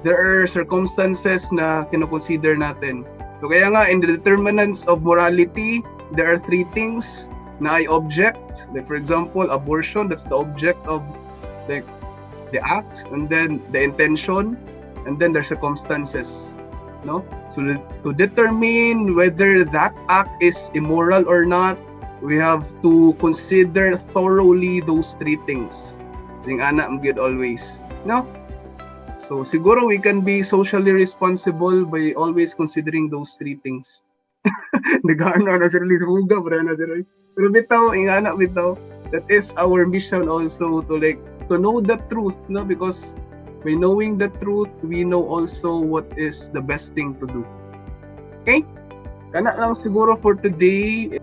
[SPEAKER 1] are circumstances na kinoconsider natin. So kaya nga, in the determinants of morality, there are three things na I object. Like for example, abortion, that's the object of like the act, and then the intention, and then their circumstances. No? So to determine whether that act is immoral or not, we have to consider thoroughly those three things. So yung anak good always. No? So siguro we can be socially responsible by always considering those three things. Nagano na sila huga bro na sila. Pero bitaw yung anak bitaw, that is our mission also, to know the truth, no? Because by knowing the truth, we know also what is the best thing to do. Okay? Kana lang siguro for today.